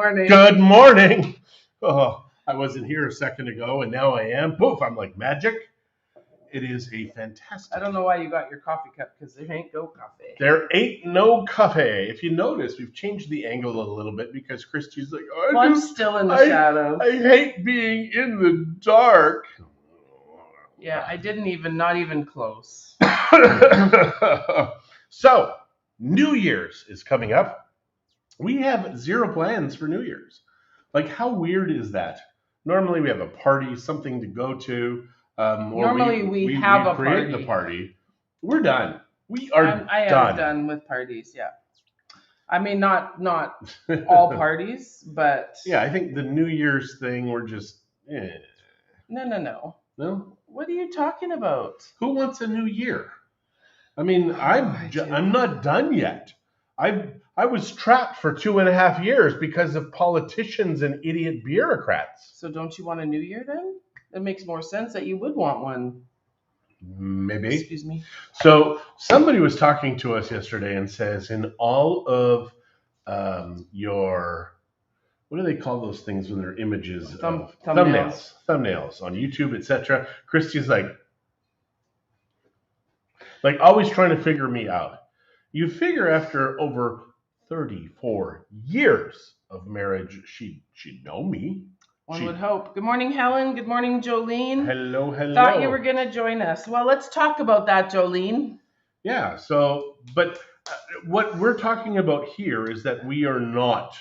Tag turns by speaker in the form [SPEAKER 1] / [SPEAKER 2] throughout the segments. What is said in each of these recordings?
[SPEAKER 1] morning.
[SPEAKER 2] Good morning. Oh, I wasn't here a second ago, and now I am. Poof, I'm like magic. It is a fantastic.
[SPEAKER 1] I don't know why you got your coffee cup, because there ain't no coffee.
[SPEAKER 2] There ain't no coffee. If you notice, we've changed the angle a little bit because Christie's like, oh,
[SPEAKER 1] I'm still in the shadows.
[SPEAKER 2] I hate being in the dark.
[SPEAKER 1] Yeah, I didn't not even close.
[SPEAKER 2] So, New Year's is coming up. We have zero plans for New Year's. Like, how weird is that? Normally, we have a party, something to go to.
[SPEAKER 1] Normally, we have a
[SPEAKER 2] create
[SPEAKER 1] party.
[SPEAKER 2] the party. We're done. We are
[SPEAKER 1] I
[SPEAKER 2] done.
[SPEAKER 1] am done with parties, yeah. I mean, not all parties, but...
[SPEAKER 2] Yeah, I think the New Year's thing, we're just...
[SPEAKER 1] No.
[SPEAKER 2] No?
[SPEAKER 1] What are you talking about?
[SPEAKER 2] Who wants a new year? I mean, I'm not done yet. I was trapped for 2.5 years because of politicians and idiot bureaucrats.
[SPEAKER 1] So don't you want a new year then? It makes more sense that you would want one.
[SPEAKER 2] Maybe.
[SPEAKER 1] Excuse me.
[SPEAKER 2] So somebody was talking to us yesterday and says, in all of your, what do they call those things when they're images?
[SPEAKER 1] Thumbnails
[SPEAKER 2] on YouTube, etc. Christie's like always trying to figure me out. You figure after over 34 years of marriage, she'd know me.
[SPEAKER 1] One would hope. Good morning, Helen. Good morning, Jolene.
[SPEAKER 2] Hello.
[SPEAKER 1] Thought you were going to join us. Well, let's talk about that, Jolene.
[SPEAKER 2] Yeah, so, but what we're talking about here is that we are not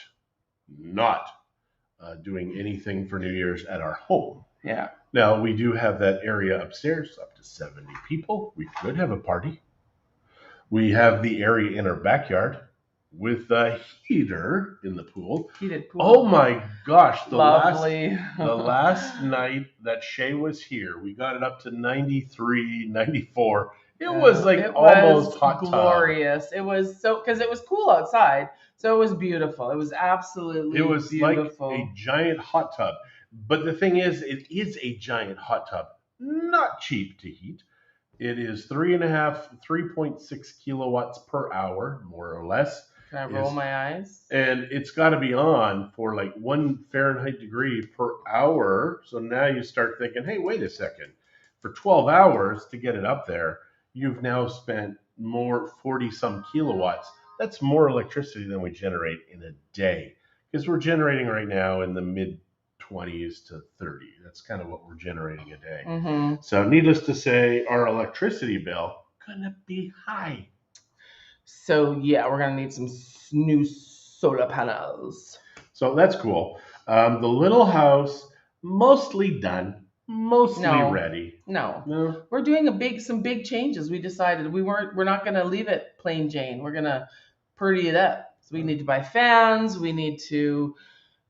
[SPEAKER 2] doing anything for New Year's at our home.
[SPEAKER 1] Yeah.
[SPEAKER 2] Now, we do have that area upstairs, up to 70 people. We could have a party. We have the area in our backyard with a heater in the pool.
[SPEAKER 1] Heated pool.
[SPEAKER 2] Oh my gosh.
[SPEAKER 1] Lovely.
[SPEAKER 2] The last night that Shay was here, we got it up to 93, 94. It was almost hot tub.
[SPEAKER 1] Glorious. It was because it was cool outside. So it was beautiful. It was absolutely beautiful.
[SPEAKER 2] It was like a giant hot tub. But the thing is, it is a giant hot tub. Not cheap to heat. It is 3.6 kilowatts per hour, more or less.
[SPEAKER 1] Can I roll my eyes?
[SPEAKER 2] And it's got to be on for like 1 Fahrenheit degree per hour. So now you start thinking, hey, wait a second. For 12 hours to get it up there, you've now spent more 40-some kilowatts. That's more electricity than we generate in a day. Because we're generating right now in the mid-20s to 30. That's kind of what we're generating a day.
[SPEAKER 1] Mm-hmm.
[SPEAKER 2] So needless to say, our electricity bill gonna be high.
[SPEAKER 1] So yeah, we're gonna need some new solar panels.
[SPEAKER 2] So that's cool. The little house, mostly done, mostly ready.
[SPEAKER 1] No, we're doing some big changes. We decided we're not gonna leave it plain Jane. We're gonna pretty it up. So we need to buy fans. We need to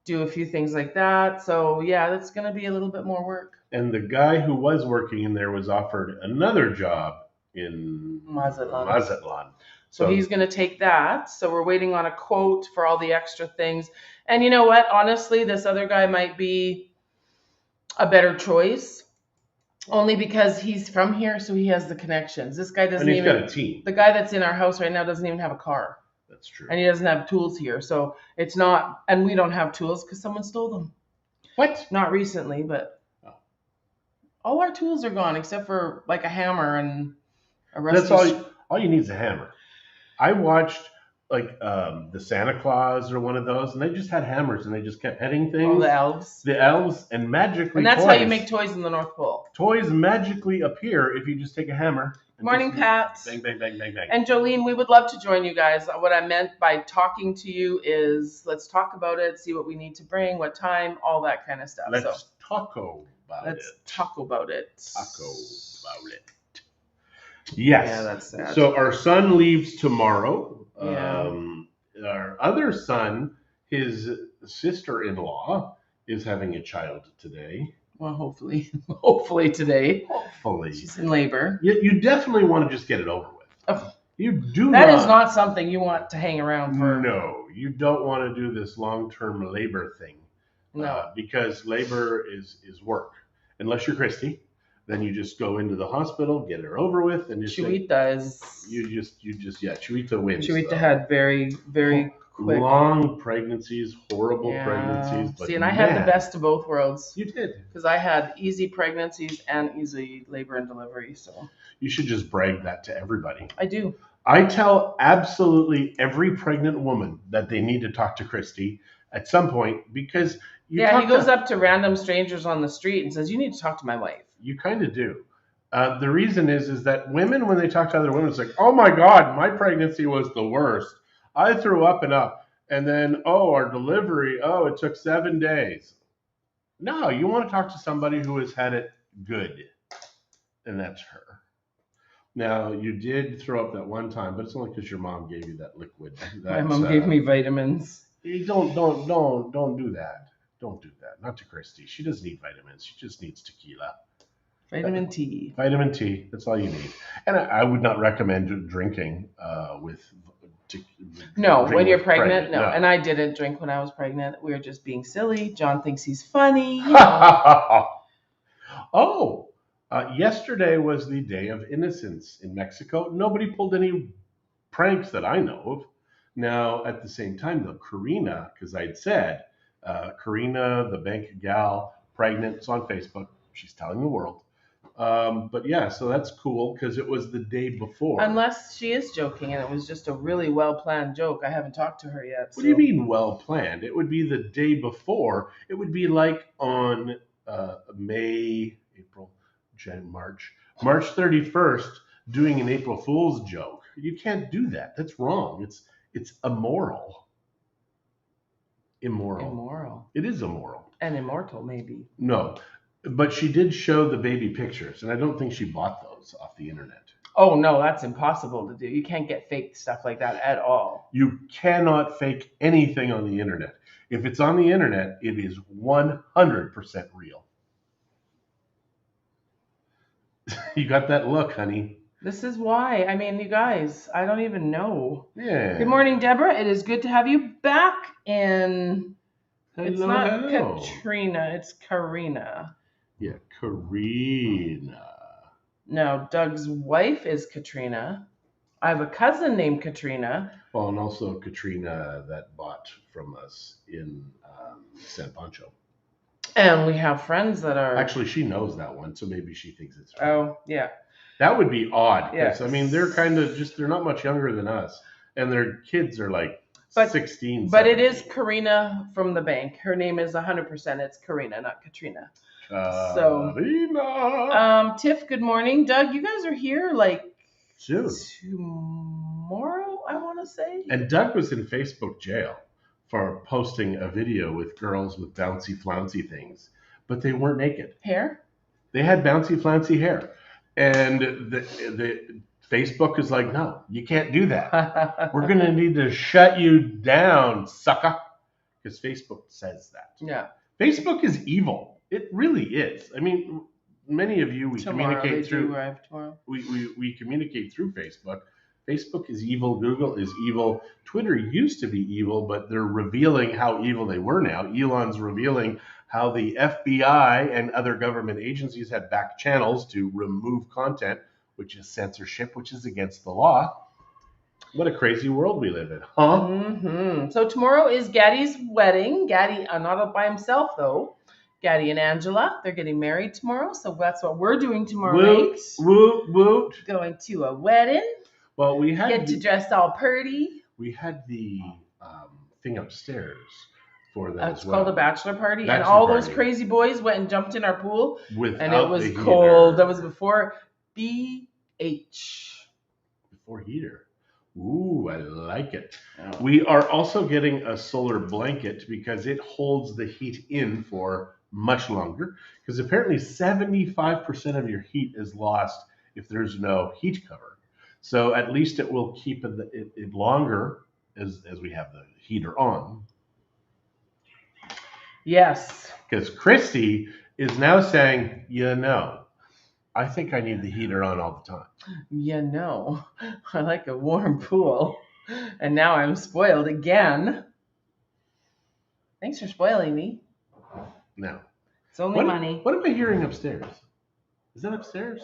[SPEAKER 1] do a few things like that. So yeah, that's gonna be a little bit more work.
[SPEAKER 2] And the guy who was working in there was offered another job in Mazatlan.
[SPEAKER 1] So he's going to take that. So we're waiting on a quote for all the extra things. And you know what? Honestly, this other guy might be a better choice. Only because he's from here, so he has the connections. This guy doesn't even...
[SPEAKER 2] And he's got a team.
[SPEAKER 1] The guy that's in our house right now doesn't even have a car.
[SPEAKER 2] That's true.
[SPEAKER 1] And he doesn't have tools here. So it's not... And we don't have tools because someone stole them.
[SPEAKER 2] What?
[SPEAKER 1] Not recently, but... Oh. All our tools are gone except for like a hammer and a rusty...
[SPEAKER 2] That's all you need is a hammer. I watched the Santa Claus or one of those, and they just had hammers and they just kept hitting things.
[SPEAKER 1] Oh, the elves.
[SPEAKER 2] The elves, and magically.
[SPEAKER 1] And that's how you make toys in the North Pole.
[SPEAKER 2] Toys magically appear if you just take a hammer.
[SPEAKER 1] Morning, Pat.
[SPEAKER 2] Bang, bang, bang, bang, bang.
[SPEAKER 1] And Jolene, we would love to join you guys. What I meant by talking to you is let's talk about it, see what we need to bring, what time, all that kind of stuff.
[SPEAKER 2] Let's talk about it.
[SPEAKER 1] Let's talk about it.
[SPEAKER 2] Yes.
[SPEAKER 1] Yeah, that's sad.
[SPEAKER 2] So our son leaves tomorrow.
[SPEAKER 1] Yeah.
[SPEAKER 2] Our other son, his sister-in-law, is having a child today.
[SPEAKER 1] Well, hopefully today.
[SPEAKER 2] Hopefully.
[SPEAKER 1] She's in labor.
[SPEAKER 2] You definitely want to just get it over with.
[SPEAKER 1] Oh,
[SPEAKER 2] you do
[SPEAKER 1] that is not something you want to hang around for.
[SPEAKER 2] No, you don't want to do this long-term labor thing.
[SPEAKER 1] No.
[SPEAKER 2] Because labor is work. Unless you're Christie. Then you just go into the hospital, get her over with, and just
[SPEAKER 1] Chuita is...
[SPEAKER 2] Chuita wins.
[SPEAKER 1] Chuita had very, very quick.
[SPEAKER 2] Long pregnancies, horrible pregnancies, but
[SPEAKER 1] See, and I had the
[SPEAKER 2] man,
[SPEAKER 1] best of both worlds
[SPEAKER 2] you did.
[SPEAKER 1] because I had easy pregnancies and easy labor and delivery. So
[SPEAKER 2] You should just brag that to everybody.
[SPEAKER 1] I do.
[SPEAKER 2] I tell absolutely every pregnant woman that they need to talk to Christie at some point because
[SPEAKER 1] He goes up to random strangers on the street and says, "You need to talk to my wife."
[SPEAKER 2] You kind of do. The reason is that women, when they talk to other women, it's like, oh my God, my pregnancy was the worst. I threw up and up. And then, oh, our delivery, oh, it took 7 days. No, you want to talk to somebody who has had it good. And that's her. Now, you did throw up that one time, but it's only because your mom gave you that liquid.
[SPEAKER 1] My mom gave me vitamins.
[SPEAKER 2] Don't do that. Don't do that. Not to Christy. She doesn't need vitamins. She just needs tequila.
[SPEAKER 1] Vitamin T.
[SPEAKER 2] Vitamin T. That's all you need. And I would not recommend drinking with.
[SPEAKER 1] No, when you're pregnant, no. And I didn't drink when I was pregnant. We were just being silly. John thinks he's funny.
[SPEAKER 2] Oh, yesterday was the Day of Innocence in Mexico. Nobody pulled any pranks that I know of. Now, at the same time, though, Karina, because I'd said, Karina, the bank gal, pregnant, it's on Facebook. She's telling the world. But yeah, so that's cool because it was the day before.
[SPEAKER 1] Unless she is joking and it was just a really well-planned joke. I haven't talked to her yet.
[SPEAKER 2] What do you mean well-planned? It would be the day before. It would be like on May, April, March 31st doing an April Fool's joke. You can't do that. That's wrong. It's immoral. Immoral. It is immoral.
[SPEAKER 1] And immortal, maybe.
[SPEAKER 2] No. But she did show the baby pictures, and I don't think she bought those off the internet.
[SPEAKER 1] Oh, no, that's impossible to do. You can't get fake stuff like that at all.
[SPEAKER 2] You cannot fake anything on the internet. If it's on the internet, it is 100% real. You got that look, honey.
[SPEAKER 1] This is why. I mean, you guys, I don't even know.
[SPEAKER 2] Yeah.
[SPEAKER 1] Good morning, Deborah. It is good to have you back in... It's not Katrina, it's Karina.
[SPEAKER 2] Yeah, Karina.
[SPEAKER 1] No, Doug's wife is Katrina. I have a cousin named Katrina.
[SPEAKER 2] Well, and also Katrina that bought from us in San Pancho.
[SPEAKER 1] And we have friends that are...
[SPEAKER 2] Actually, she knows that one, so maybe she thinks it's right.
[SPEAKER 1] Oh, yeah.
[SPEAKER 2] That would be odd.
[SPEAKER 1] Yes.
[SPEAKER 2] I mean, they're kind of just, they're not much younger than us. And their kids are like 16.
[SPEAKER 1] But it is Karina from the bank. Her name is 100%. It's Karina, not Katrina.
[SPEAKER 2] Karina.
[SPEAKER 1] So, Tiff, good morning. Doug, you guys are here like
[SPEAKER 2] soon.
[SPEAKER 1] Tomorrow, I want to say.
[SPEAKER 2] And Doug was in Facebook jail for posting a video with girls with bouncy flouncy things, but they weren't naked.
[SPEAKER 1] Hair?
[SPEAKER 2] They had bouncy flouncy hair. And the Facebook is like, no, you can't do that. We're going to need to shut you down, sucker. Because Facebook says that.
[SPEAKER 1] Yeah.
[SPEAKER 2] Facebook is evil. It really is. I mean, many of you, we communicate through Facebook. Facebook is evil. Google is evil. Twitter used to be evil, but they're revealing how evil they were now. Elon's revealing how the FBI and other government agencies had back channels to remove content, which is censorship, which is against the law. What a crazy world we live in, huh?
[SPEAKER 1] Mm-hmm. So tomorrow is Gaddy's wedding. Gaddy, not by himself, though. Gaddy and Angela, they're getting married tomorrow. So that's what we're doing tomorrow night.
[SPEAKER 2] Woot, woot.
[SPEAKER 1] Going to a wedding.
[SPEAKER 2] Well, we had
[SPEAKER 1] get to dress all pretty.
[SPEAKER 2] We had the thing upstairs for that
[SPEAKER 1] It's called a bachelor party.
[SPEAKER 2] Bachelor
[SPEAKER 1] and all
[SPEAKER 2] party.
[SPEAKER 1] those crazy boys went and jumped in our pool.
[SPEAKER 2] Without
[SPEAKER 1] and it was
[SPEAKER 2] the
[SPEAKER 1] cold.
[SPEAKER 2] heater.
[SPEAKER 1] That was before BH.
[SPEAKER 2] Before heater. Ooh, I like it.
[SPEAKER 1] Oh.
[SPEAKER 2] We are also getting a solar blanket because it holds the heat in for much longer. Because apparently 75% of your heat is lost if there's no heat cover. So at least it will keep it longer as we have the heater on.
[SPEAKER 1] Yes.
[SPEAKER 2] Because Christie is now saying, I think I need the heater on all the time.
[SPEAKER 1] I like a warm pool. And now I'm spoiled again. Thanks for spoiling me.
[SPEAKER 2] No.
[SPEAKER 1] It's only money.
[SPEAKER 2] What am I hearing upstairs? Is that upstairs?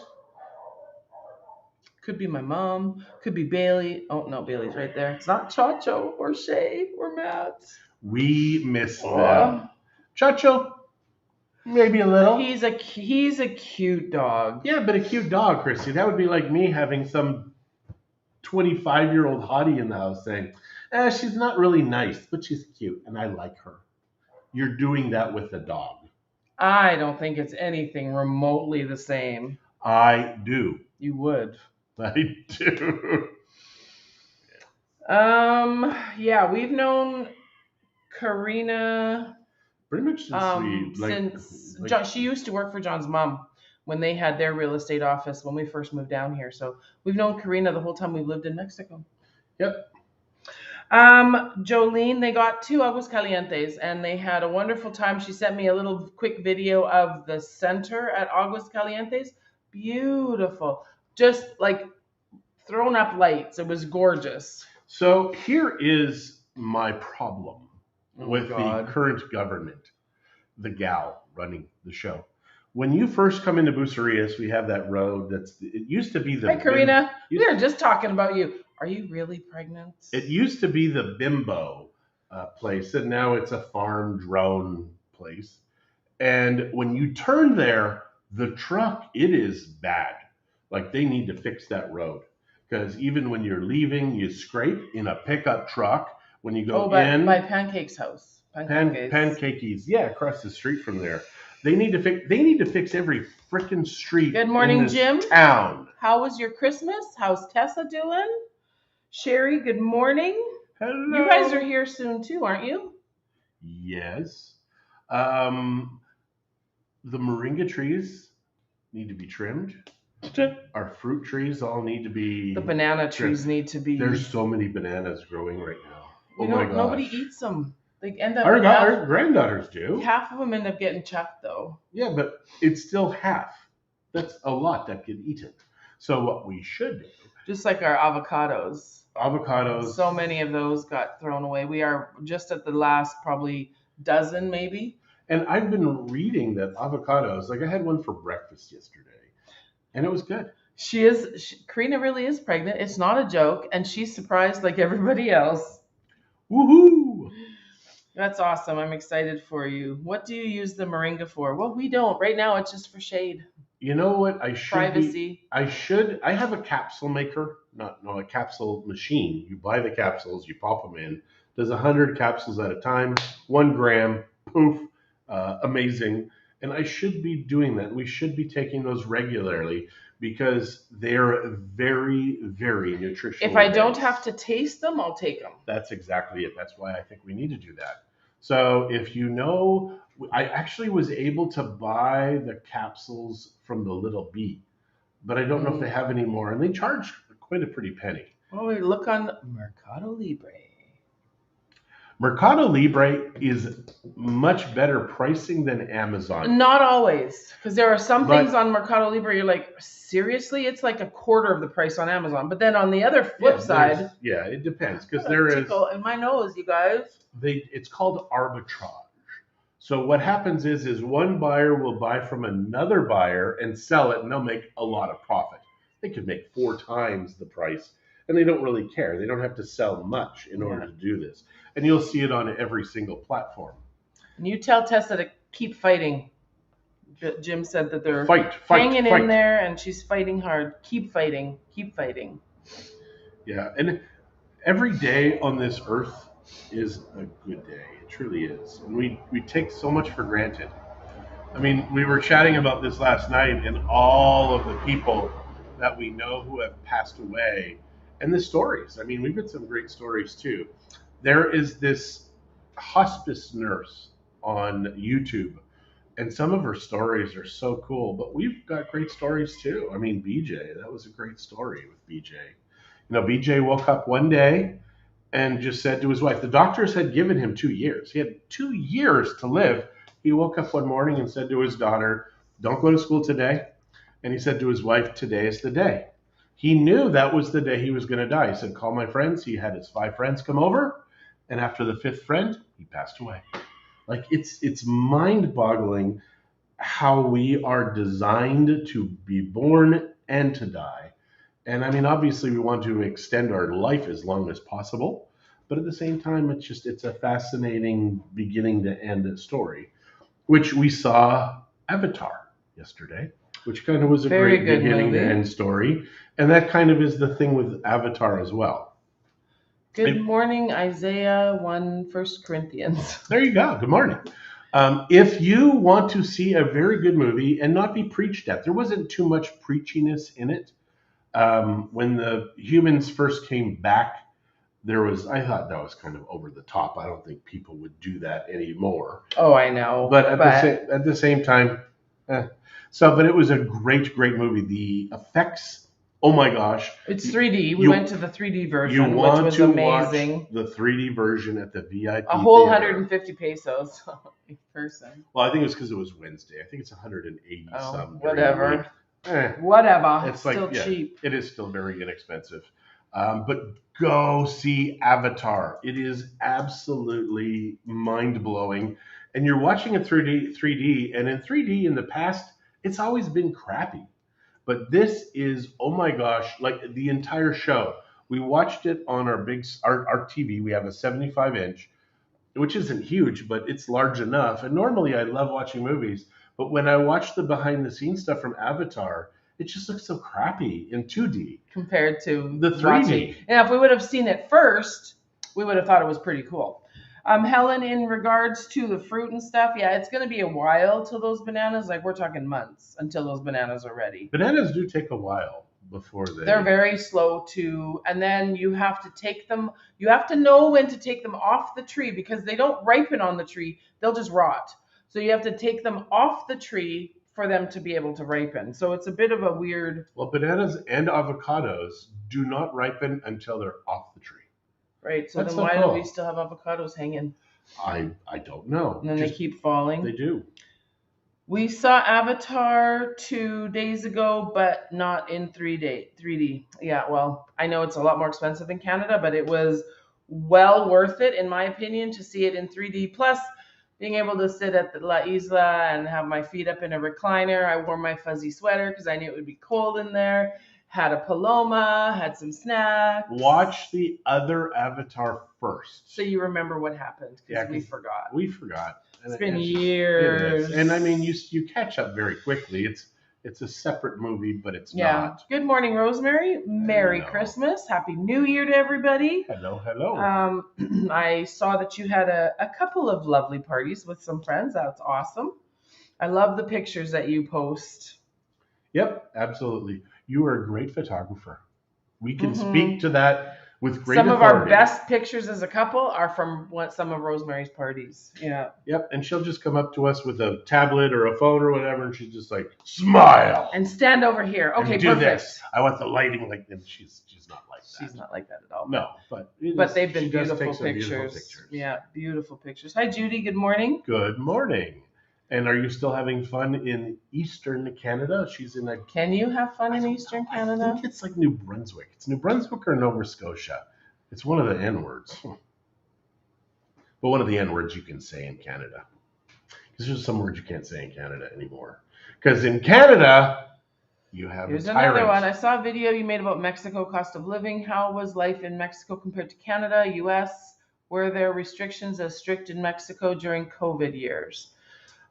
[SPEAKER 1] Could be my mom. Could be Bailey. Oh no, Bailey's right there. It's not Chacho or Shay or Matt.
[SPEAKER 2] We miss them.
[SPEAKER 1] Oh,
[SPEAKER 2] Chacho, maybe a little.
[SPEAKER 1] he's a cute dog.
[SPEAKER 2] Yeah, but a cute dog, Christy. That would be like me having some 25-year-old hottie in the house saying, she's not really nice, but she's cute and I like her. You're doing that with the dog.
[SPEAKER 1] I don't think it's anything remotely the same.
[SPEAKER 2] I do.
[SPEAKER 1] You would.
[SPEAKER 2] I do.
[SPEAKER 1] Yeah, we've known Karina
[SPEAKER 2] Pretty much
[SPEAKER 1] since she used to work for John's mom when they had their real estate office when we first moved down here. So we've known Karina the whole time we've lived in Mexico.
[SPEAKER 2] Yep.
[SPEAKER 1] Jolene, they got 2 Aguas Calientes and they had a wonderful time. She sent me a little quick video of the center at Aguas Calientes. Beautiful. Just like thrown up lights. It was gorgeous.
[SPEAKER 2] So here is my problem with
[SPEAKER 1] God.
[SPEAKER 2] the current government, the gal running the show. When you first come into Bucerias, we have that road it used to be the...
[SPEAKER 1] Hi, Karina. We were just talking about you. Are you really pregnant?
[SPEAKER 2] It used to be the Bimbo place, and now it's a farm drone place. And when you turn there, the truck, it is bad. Like they need to fix that road. Because even when you're leaving, you scrape in a pickup truck. When you go in...
[SPEAKER 1] by Pancake's house.
[SPEAKER 2] Pancake's, yeah, across the street from there. They need to fix every frickin' street.
[SPEAKER 1] Good morning,
[SPEAKER 2] in this
[SPEAKER 1] Jim.
[SPEAKER 2] Town.
[SPEAKER 1] How was your Christmas? How's Tessa doing? Sherry, good morning.
[SPEAKER 2] Hello.
[SPEAKER 1] You guys are here soon too, aren't you?
[SPEAKER 2] Yes. The moringa trees need to be trimmed. Our fruit trees all need to be...
[SPEAKER 1] The banana trees need to be...
[SPEAKER 2] There's so many bananas growing right now. Oh my gosh.
[SPEAKER 1] Nobody eats them. They end up...
[SPEAKER 2] Our granddaughters do.
[SPEAKER 1] Half of them end up getting chucked though.
[SPEAKER 2] Yeah, but it's still half. That's a lot that get eaten. So what we should do...
[SPEAKER 1] Just like our avocados.
[SPEAKER 2] Avocados.
[SPEAKER 1] So many of those got thrown away. We are just at the last probably dozen maybe.
[SPEAKER 2] And I've been reading that avocados, like I had one for breakfast yesterday, and it was good.
[SPEAKER 1] Karina really is pregnant. It's not a joke, and she's surprised like everybody else.
[SPEAKER 2] Woohoo!
[SPEAKER 1] That's awesome. I'm excited for you. What do you use the moringa for? Well, we don't. Right now, it's just for shade.
[SPEAKER 2] You know what? I should
[SPEAKER 1] Privacy.
[SPEAKER 2] I have a capsule maker, a capsule machine. You buy the capsules, you pop them in. Does 100 capsules at a time, 1 gram, poof, amazing. And I should be doing that. We should be taking those regularly because they're very, very nutritional.
[SPEAKER 1] If I don't have to taste them, I'll take them.
[SPEAKER 2] That's exactly it. That's why I think we need to do that. So if you know, I actually was able to buy the capsules from the Little Bee, but I don't know if they have any more. And they charge quite a pretty penny.
[SPEAKER 1] Oh, we look on Mercado Libre.
[SPEAKER 2] Mercado Libre is much better pricing than Amazon.
[SPEAKER 1] Not always, because there are some things on Mercado Libre you're like, seriously? It's like a quarter of the price on Amazon. But then on the other flip side...
[SPEAKER 2] Yeah, it depends, because there is...
[SPEAKER 1] in my nose, you guys.
[SPEAKER 2] It's called arbitrage. So what happens is one buyer will buy from another buyer and sell it, and they'll make a lot of profit. They could make 4 times the price, and they don't really care. They don't have to sell much in order to do this. And you'll see it on every single platform.
[SPEAKER 1] And you tell Tessa to keep fighting. Jim said that they're hanging in there, and she's fighting hard. Keep fighting. Keep fighting.
[SPEAKER 2] Yeah, and every day on this earth is a good day. It truly is. And we take so much for granted. I mean, we were chatting about this last night, and all of the people that we know who have passed away, and the stories. I mean, we've got some great stories too. There is this hospice nurse on YouTube, and some of her stories are so cool, but we've got great stories too. I mean, BJ, that was a great story with BJ. BJ woke up one day and just said to his wife, the doctors had given him 2 years. He had 2 years to live. He woke up one morning and said to his daughter, don't go to school today. And he said to his wife, today is the day. He knew that was the day he was going to die. He said, call my friends. He had his 5 friends come over. And after the 5th friend, he passed away. Like, it's mind-boggling how we are designed to be born and to die. And I mean, obviously, we want to extend our life as long as possible, but at the same time, it's a fascinating beginning to end story, which we saw Avatar yesterday, which kind of was a
[SPEAKER 1] Very
[SPEAKER 2] great
[SPEAKER 1] good
[SPEAKER 2] beginning to
[SPEAKER 1] movie.
[SPEAKER 2] end story, and that kind of is the thing with Avatar as well.
[SPEAKER 1] Good
[SPEAKER 2] It-
[SPEAKER 1] morning, Isaiah 1 First Corinthians.
[SPEAKER 2] there you go. Good morning. If you want to see a very good movie and not be preached at, there wasn't too much preachiness in it. When the humans first came back, I thought that was kind of over the top. I don't think people would do that anymore.
[SPEAKER 1] Oh, I know.
[SPEAKER 2] But at the same time, eh. But it was a great movie. The effects, oh my gosh.
[SPEAKER 1] It's 3D. We
[SPEAKER 2] You-
[SPEAKER 1] went to the 3D
[SPEAKER 2] You
[SPEAKER 1] version, which
[SPEAKER 2] want
[SPEAKER 1] was
[SPEAKER 2] to
[SPEAKER 1] amazing.
[SPEAKER 2] watch the 3D version at the VIP
[SPEAKER 1] A whole
[SPEAKER 2] theater.
[SPEAKER 1] 150 pesos each person.
[SPEAKER 2] Well, I think it's because it was Wednesday. I think it's 180
[SPEAKER 1] Oh,
[SPEAKER 2] some. during the
[SPEAKER 1] whatever.
[SPEAKER 2] week. Eh.
[SPEAKER 1] Whatever.
[SPEAKER 2] It's
[SPEAKER 1] Still
[SPEAKER 2] yeah,
[SPEAKER 1] cheap.
[SPEAKER 2] it is still very inexpensive. But go see Avatar. It is absolutely mind blowing. And you're watching it 3D, and in 3D in the past, it's always been crappy. But this is, oh my gosh, like the entire show. We watched it on our TV. We have a 75-inch, which isn't huge, but it's large enough. And normally I love watching movies, but when I watch the behind the scenes stuff from Avatar, it just looks so crappy in 2D.
[SPEAKER 1] Compared to
[SPEAKER 2] The 3D.
[SPEAKER 1] watching. And if we would have seen it first, we would have thought it was pretty cool. Helen, in regards to the fruit and stuff, yeah, it's going to be a while till those bananas, like we're talking months until those bananas are ready.
[SPEAKER 2] Bananas do take a while before
[SPEAKER 1] They're very slow to, and then you have to take them, you have to know when to take them off the tree because they don't ripen on the tree, they'll just rot. So you have to take them off the tree for them to be able to ripen. So it's a bit of a weird.
[SPEAKER 2] Well, bananas and avocados do not ripen until they're off the tree.
[SPEAKER 1] Right, so
[SPEAKER 2] That's
[SPEAKER 1] then
[SPEAKER 2] so
[SPEAKER 1] why do
[SPEAKER 2] cool.
[SPEAKER 1] we still have avocados hanging?
[SPEAKER 2] I don't know.
[SPEAKER 1] And then they keep falling.
[SPEAKER 2] They do.
[SPEAKER 1] We saw Avatar 2 days ago, but not in 3D. Yeah, well, I know it's a lot more expensive in Canada, but it was well worth it, in my opinion, to see it in 3D. Plus, being able to sit at the La Isla and have my feet up in a recliner. I wore my fuzzy sweater because I knew it would be cold in there. Had a paloma, had some snacks.
[SPEAKER 2] Watch the other Avatar first.
[SPEAKER 1] So you remember what happened because
[SPEAKER 2] Yeah,
[SPEAKER 1] we forgot.
[SPEAKER 2] We forgot.
[SPEAKER 1] It's been years.
[SPEAKER 2] And I mean, you catch up very quickly. It's a separate movie, but it's not.
[SPEAKER 1] Good morning, Rosemary. Merry
[SPEAKER 2] Hello.
[SPEAKER 1] Christmas. Happy New Year to everybody.
[SPEAKER 2] Hello.
[SPEAKER 1] I saw that you had a couple of lovely parties with some friends. That's awesome. I love the pictures that you post.
[SPEAKER 2] Yep, absolutely. You are a great photographer. We can
[SPEAKER 1] Mhm.
[SPEAKER 2] speak to that with great
[SPEAKER 1] Some
[SPEAKER 2] authority.
[SPEAKER 1] of our best pictures as a couple are from some of Rosemary's parties. Yeah.
[SPEAKER 2] Yep, and she'll just come up to us with a tablet or a phone or whatever, and she's just like, smile.
[SPEAKER 1] And stand over here.
[SPEAKER 2] And
[SPEAKER 1] Okay,
[SPEAKER 2] do
[SPEAKER 1] perfect.
[SPEAKER 2] this. I want the lighting like this. She's not like that.
[SPEAKER 1] She's not like that at all.
[SPEAKER 2] No, but
[SPEAKER 1] They've been
[SPEAKER 2] she does
[SPEAKER 1] beautiful
[SPEAKER 2] take some
[SPEAKER 1] pictures. Yeah, beautiful pictures. Hi, Judy. Good morning.
[SPEAKER 2] Good morning. And are you still having fun in Eastern Canada? She's in a.
[SPEAKER 1] Can you have fun in Eastern
[SPEAKER 2] I
[SPEAKER 1] Canada?
[SPEAKER 2] think it's like New Brunswick. It's New Brunswick or Nova Scotia. It's one of the N words. But one of the N words you can say in Canada. Because there's some words you can't say in Canada anymore. Because in Canada, you have
[SPEAKER 1] Here's
[SPEAKER 2] a tyrant.
[SPEAKER 1] another one. I saw a video you made about Mexico cost of living. How was life in Mexico compared to Canada, US? Were there restrictions as strict in Mexico during COVID years?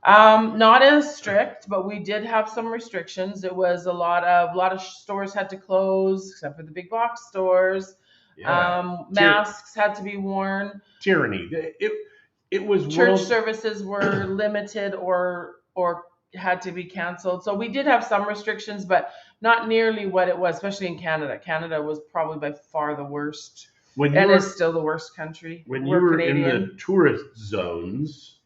[SPEAKER 1] Not as strict, but we did have some restrictions. It was a lot of stores had to close, except for the big box stores.
[SPEAKER 2] Yeah.
[SPEAKER 1] Masks had to be worn.
[SPEAKER 2] Tyranny. It was
[SPEAKER 1] Church services were limited or had to be canceled. So we did have some restrictions, but not nearly what it was, especially in Canada. Canada was probably by far the worst, and is still the worst country.
[SPEAKER 2] When
[SPEAKER 1] We're
[SPEAKER 2] you were
[SPEAKER 1] Canadian.
[SPEAKER 2] in the tourist zones,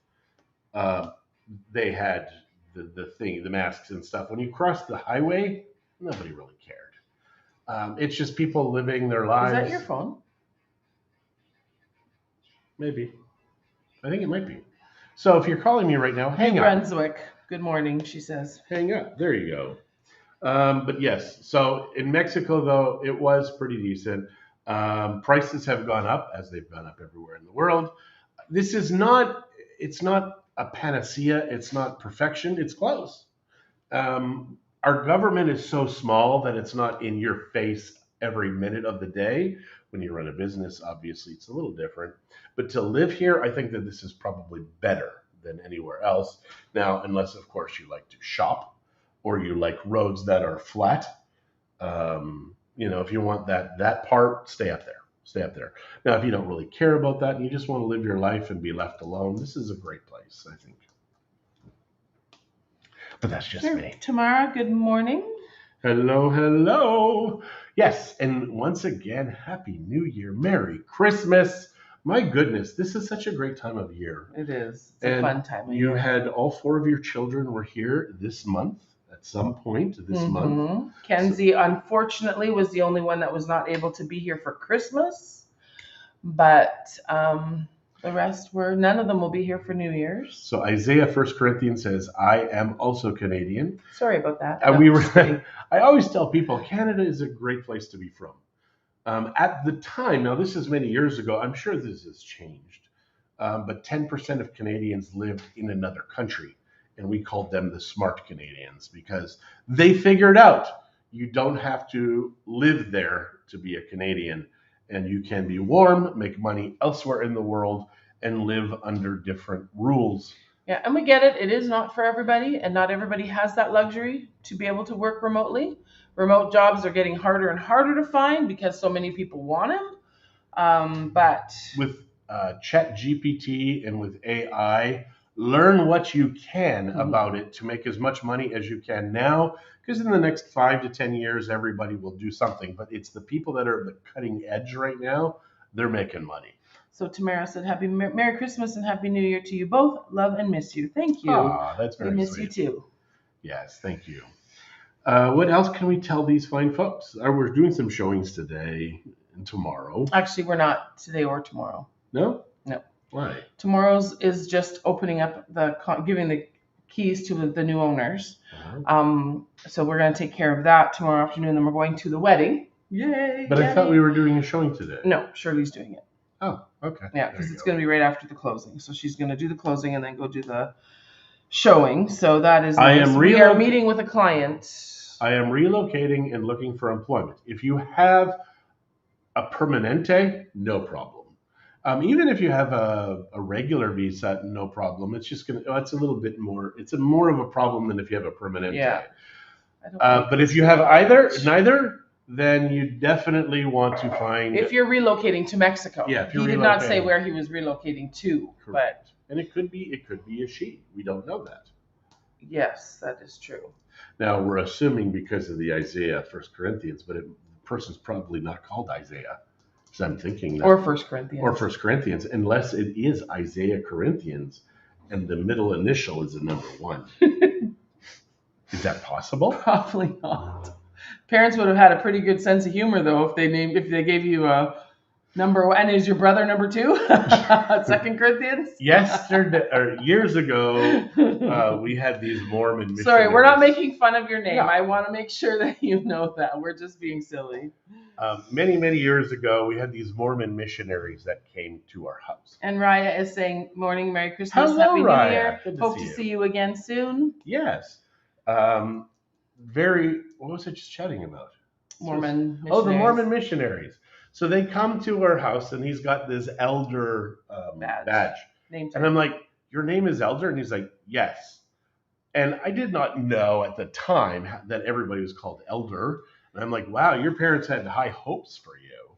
[SPEAKER 2] they had the masks and stuff. When you crossed the highway, nobody really cared. It's just people living their lives.
[SPEAKER 1] Is that your phone?
[SPEAKER 2] Maybe. I think it might be. So if you're calling me right now, hang
[SPEAKER 1] New
[SPEAKER 2] up.
[SPEAKER 1] Brunswick. Good morning, she says.
[SPEAKER 2] Hang up. There you go. But yes, so in Mexico, though, it was pretty decent. Prices have gone up as they've gone up everywhere in the world. This is not, it's not a panacea. It's not perfection. It's close. Are our government is so small that it's not in your face every minute of the day. When you run a business, obviously it's a little different. But to live here, I think that this is probably better than anywhere else. Now, unless of course you like to shop or you like roads that are flat. If you want that part, stay up there. Stay up there. Now, if you don't really care about that and you just want to live your life and be left alone, this is a great place, I think. But that's just me.
[SPEAKER 1] Tamara, good morning.
[SPEAKER 2] Hello, hello. Yes, and once again, Happy New Year. Merry Christmas. My goodness, this is such a great time of year.
[SPEAKER 1] It is. It's a fun time of
[SPEAKER 2] you
[SPEAKER 1] year.
[SPEAKER 2] had all 4 of your children were here this month, at some point this month.
[SPEAKER 1] Kenzie, unfortunately, was the only one that was not able to be here for Christmas. But the rest none of them will be here for New Year's.
[SPEAKER 2] So Isaiah 1 Corinthians says, I am also Canadian.
[SPEAKER 1] Sorry about that.
[SPEAKER 2] I always tell people Canada is a great place to be from. At the time, now this is many years ago, I'm sure this has changed, but 10% of Canadians lived in another country, and we called them the smart Canadians because they figured out you don't have to live there to be a Canadian, and you can be warm, make money elsewhere in the world, and live under different rules.
[SPEAKER 1] Yeah, and we get it. It is not for everybody, and not everybody has that luxury to be able to work remotely. Remote jobs are getting harder and harder to find because so many people want them. But
[SPEAKER 2] with ChatGPT and with AI, learn what you can about it to make as much money as you can now, because in the next 5 to 10 years, everybody will do something. But it's the people that are at the cutting edge right now, they're making money.
[SPEAKER 1] So Tamara said, Merry Christmas and Happy New Year to you both. Love and miss you. Thank you.
[SPEAKER 2] That's very sweet.
[SPEAKER 1] We miss you too.
[SPEAKER 2] Yes, thank you. What else can we tell these fine folks? We're doing some showings today and tomorrow.
[SPEAKER 1] Actually, we're not today or tomorrow.
[SPEAKER 2] No?
[SPEAKER 1] No.
[SPEAKER 2] Why?
[SPEAKER 1] Tomorrow's is just opening up giving the keys to the new owners. So we're going to take care of that tomorrow afternoon. Then we're going to the wedding. Yay!
[SPEAKER 2] But I thought we were doing a showing today.
[SPEAKER 1] No, Shirley's doing it.
[SPEAKER 2] Oh, okay.
[SPEAKER 1] Yeah, because it's going to be right after the closing. So she's going to do the closing and then go do the showing. So that is nice. We are meeting with a client.
[SPEAKER 2] I am relocating and looking for employment. If you have a permanente, no problem. Even if you have a regular visa, no problem. It's just it's a little bit more. It's more of a problem than if you have a permanente.
[SPEAKER 1] Yeah.
[SPEAKER 2] But if you have neither, then you definitely want to find.
[SPEAKER 1] If you're relocating to Mexico.
[SPEAKER 2] Yeah. If you're
[SPEAKER 1] he did not say where he was relocating to.
[SPEAKER 2] Correct. And it could be a she. We don't know that.
[SPEAKER 1] Yes, that is true.
[SPEAKER 2] Now we're assuming because of the Isaiah 1 Corinthians, but the person's probably not called Isaiah. So I'm thinking that,
[SPEAKER 1] or 1 Corinthians.
[SPEAKER 2] Or 1 Corinthians, unless it is Isaiah Corinthians and the middle initial is a number 1. Is that possible?
[SPEAKER 1] Probably not. Parents would have had a pretty good sense of humor though if they gave you a number 1. And is your brother number 2? 2 Corinthians?
[SPEAKER 2] Years ago, we had these Mormon missionaries.
[SPEAKER 1] Sorry, we're not making fun of your name. Yeah. I want to make sure that you know that. We're just being silly.
[SPEAKER 2] Many, many years ago, we had these Mormon missionaries that came to our house.
[SPEAKER 1] And Raya is saying, morning, Merry Christmas,
[SPEAKER 2] Hello,
[SPEAKER 1] Happy
[SPEAKER 2] Raya.
[SPEAKER 1] New Year.
[SPEAKER 2] Good to
[SPEAKER 1] Hope to see you again soon.
[SPEAKER 2] Yes. What was I just chatting about?
[SPEAKER 1] Mormon missionaries.
[SPEAKER 2] Oh, the Mormon missionaries. So they come to our house, and he's got this elder badge.
[SPEAKER 1] Name
[SPEAKER 2] and I'm like, your name is Elder? And he's like, yes. And I did not know at the time that everybody was called Elder. And I'm like, wow, your parents had high hopes for you.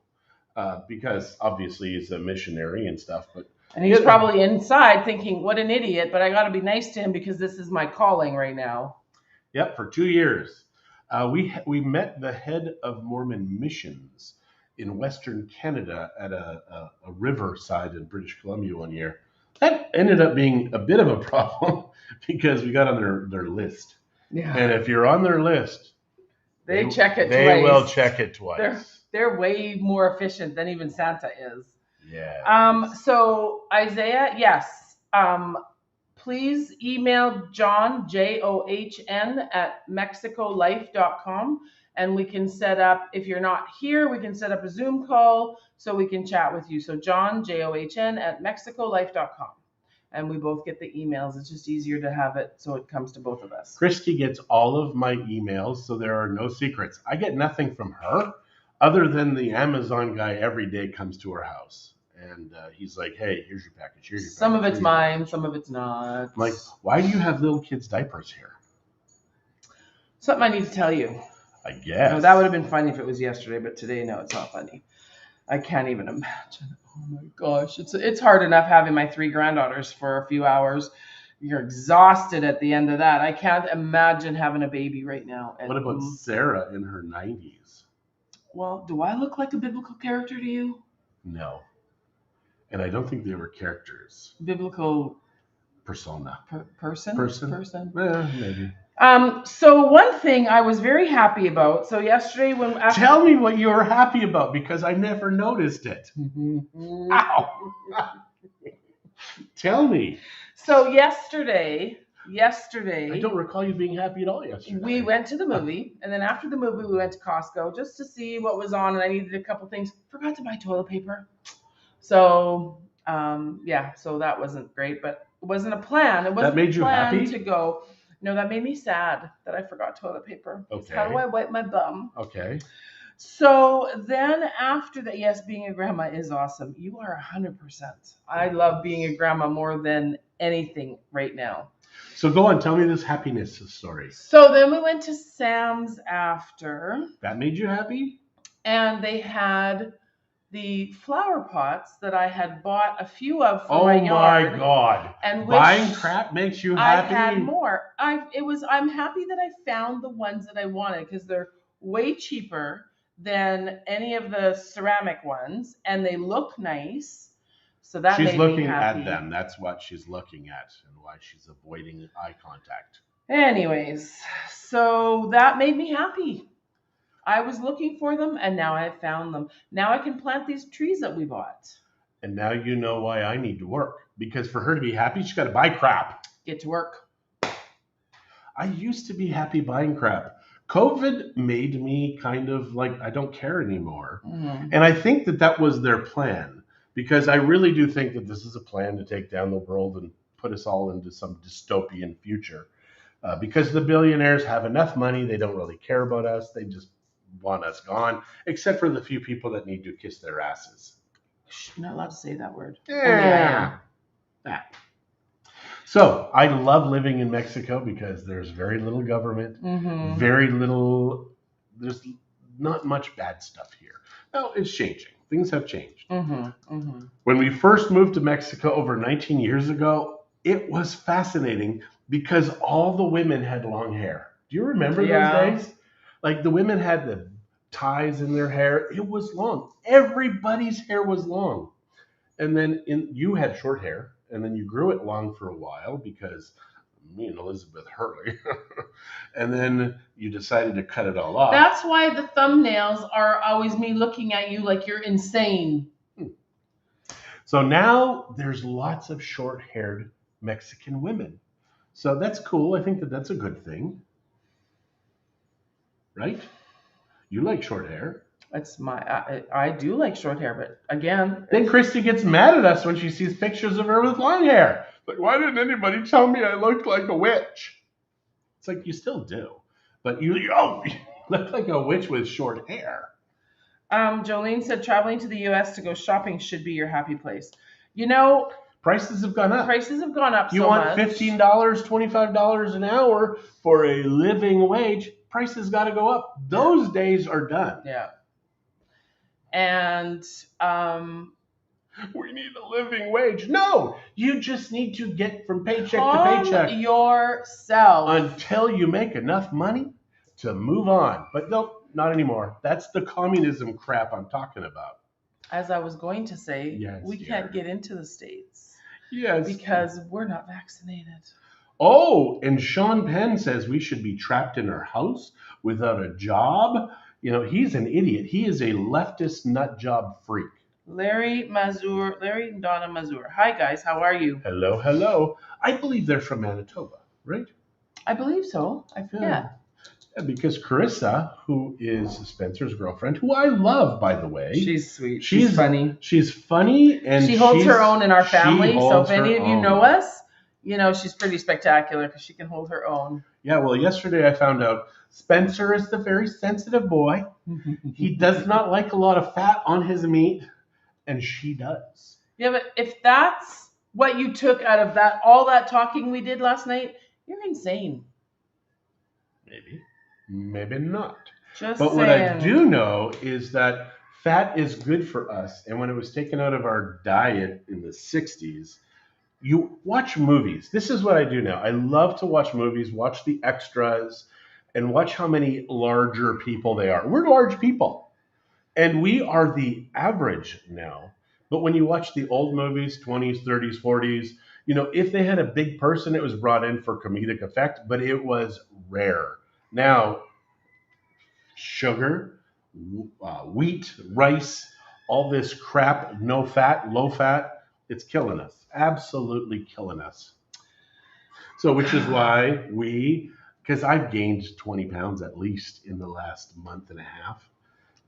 [SPEAKER 2] Because obviously he's a missionary and stuff.
[SPEAKER 1] And he's probably inside thinking, what an idiot, but I got to be nice to him because this is my calling right now.
[SPEAKER 2] Yep, for 2 years. We met the head of Mormon missions in Western Canada at a riverside in British Columbia one year. That ended up being a bit of a problem because we got on their list.
[SPEAKER 1] Yeah.
[SPEAKER 2] And if you're on their list,
[SPEAKER 1] they check it twice.
[SPEAKER 2] They will check it twice.
[SPEAKER 1] They're way more efficient than even Santa is.
[SPEAKER 2] Yeah.
[SPEAKER 1] So Isaiah, yes. Please email John, JOHN, at mexicolife.com. And we can set up, if you're not here, we can set up a Zoom call so we can chat with you. So John, JOHN, at mexicolife.com. and we both get the emails. It's just easier to have it so it comes to both of us.
[SPEAKER 2] Christie gets all of my emails, so there are no secrets. I get nothing from her other than the Amazon guy every day comes to her house. And he's like, hey, here's your package. Here's your package.
[SPEAKER 1] Some of it's mine, some of it's not.
[SPEAKER 2] I'm like, why do you have little kids' diapers here?
[SPEAKER 1] Something I need to tell you.
[SPEAKER 2] I guess.
[SPEAKER 1] No, that would have been funny if it was yesterday, but today, no, it's not funny. I can't even imagine. Oh my gosh, it's hard enough having my 3 granddaughters for a few hours. You're exhausted at the end of that. I can't imagine having a baby right now. And,
[SPEAKER 2] what about Sarah in her 90s?
[SPEAKER 1] Well, do I look like a biblical character to you?
[SPEAKER 2] No. And I don't think they were characters.
[SPEAKER 1] Biblical
[SPEAKER 2] persona.
[SPEAKER 1] Person?
[SPEAKER 2] Maybe.
[SPEAKER 1] So one thing I was very happy about. So yesterday
[SPEAKER 2] Tell me what you were happy about, because I never noticed it. Ow. Tell me.
[SPEAKER 1] So yesterday.
[SPEAKER 2] I don't recall you being happy at all yesterday.
[SPEAKER 1] We went to the movie, and then after the movie, we went to Costco just to see what was on, and I needed a couple things. Forgot to buy toilet paper. So, so that wasn't great, but it wasn't a plan. It wasn't
[SPEAKER 2] that made you happy
[SPEAKER 1] to go. No, that made me sad that I forgot toilet paper.
[SPEAKER 2] Okay.
[SPEAKER 1] How do I wipe my bum?
[SPEAKER 2] Okay.
[SPEAKER 1] So then after that, yes, being a grandma is awesome. You are 100%. I love being a grandma more than anything right now.
[SPEAKER 2] So go on, tell me this happiness story.
[SPEAKER 1] So then we went to Sam's after.
[SPEAKER 2] That made you happy?
[SPEAKER 1] And they had the flower pots that I had bought a few of for my yard.
[SPEAKER 2] Oh my God.
[SPEAKER 1] And
[SPEAKER 2] buying crap makes you happy?
[SPEAKER 1] I had more. I'm happy that I found the ones that I wanted because they're way cheaper than any of the ceramic ones, and they look nice. So that
[SPEAKER 2] she's
[SPEAKER 1] made
[SPEAKER 2] looking
[SPEAKER 1] me happy.
[SPEAKER 2] at them. That's what she's looking at and why she's avoiding eye contact.
[SPEAKER 1] Anyways, so that made me happy. I was looking for them, and now I found them. Now I can plant these trees that we bought.
[SPEAKER 2] And now you know why I need to work. Because for her to be happy, she's got to buy crap.
[SPEAKER 1] Get to work.
[SPEAKER 2] I used to be happy buying crap. COVID made me kind of like, I don't care anymore.
[SPEAKER 1] Mm-hmm.
[SPEAKER 2] And I think that was their plan. Because I really do think that this is a plan to take down the world and put us all into some dystopian future. Because the billionaires have enough money, they don't really care about us. They just want us gone, except for the few people that need to kiss their asses.
[SPEAKER 1] You're not allowed to say that word.
[SPEAKER 2] Yeah. So I love living in Mexico because there's very little government, very little, there's not much bad stuff here. No, it's changing. Things have changed. When we first moved to Mexico over 19 years ago, it was fascinating because all the women had long hair. Do you remember those days? Like the women had the ties in their hair. It was long. Everybody's hair was long. And then you had short hair, and then you grew it long for a while because me and Elizabeth Hurley. And then you decided to cut it all off.
[SPEAKER 1] That's why the thumbnails are always me looking at you like you're insane.
[SPEAKER 2] So now there's lots of short-haired Mexican women. So that's cool. I think that's a good thing. Right? You like short hair.
[SPEAKER 1] I do like short hair, but again.
[SPEAKER 2] Then Christy gets mad at us when she sees pictures of her with long hair. Like, why didn't anybody tell me I looked like a witch? It's like, you still do. But you look like a witch with short hair.
[SPEAKER 1] Jolene said traveling to the U.S. to go shopping should be your happy place. You know,
[SPEAKER 2] prices have gone up.
[SPEAKER 1] You
[SPEAKER 2] want $15, $25 an hour for a living wage. Prices got to go up. Those days are done.
[SPEAKER 1] Yeah. And
[SPEAKER 2] we need a living wage. No, you just need to get from paycheck to paycheck
[SPEAKER 1] yourself
[SPEAKER 2] until you make enough money to move on. But nope, not anymore. That's the communism crap I'm talking about.
[SPEAKER 1] As I was going to say, we can't get into the States.
[SPEAKER 2] Yes.
[SPEAKER 1] Because we're not vaccinated.
[SPEAKER 2] Oh, and Sean Penn says we should be trapped in our house without a job. You know, he's an idiot. He is a leftist nut job freak.
[SPEAKER 1] Larry and Donna Mazur. Hi, guys. How are you?
[SPEAKER 2] Hello. I believe they're from Manitoba, right?
[SPEAKER 1] I believe so. I forget.
[SPEAKER 2] Because Carissa, who is Spencer's girlfriend, who I love, by the way,
[SPEAKER 1] She's sweet. She's funny.
[SPEAKER 2] She's funny, and
[SPEAKER 1] She holds her own in our family. So if
[SPEAKER 2] holds her
[SPEAKER 1] any of you
[SPEAKER 2] own.
[SPEAKER 1] know us, you know she's pretty spectacular because she can hold her own.
[SPEAKER 2] Yeah, well, yesterday I found out Spencer is a very sensitive boy. He does not like a lot of fat on his meat, and she does.
[SPEAKER 1] Yeah, but if that's what you took out of that, all that talking we did last night, you're insane.
[SPEAKER 2] Maybe, maybe not.
[SPEAKER 1] Just
[SPEAKER 2] But
[SPEAKER 1] saying.
[SPEAKER 2] what I do know is that fat is good for us. And when it was taken out of our diet in the 60s, you watch movies. This is what I do now. I love to watch movies, watch the extras, and watch how many larger people they are. We're large people, and we are the average now. But when you watch the old movies, 20s, 30s, 40s, if they had a big person, it was brought in for comedic effect, but it was rare. Now, sugar, wheat, rice, all this crap, no fat, low fat, it's killing us. Absolutely killing us. So, which is why because I've gained 20 pounds at least in the last month and a half,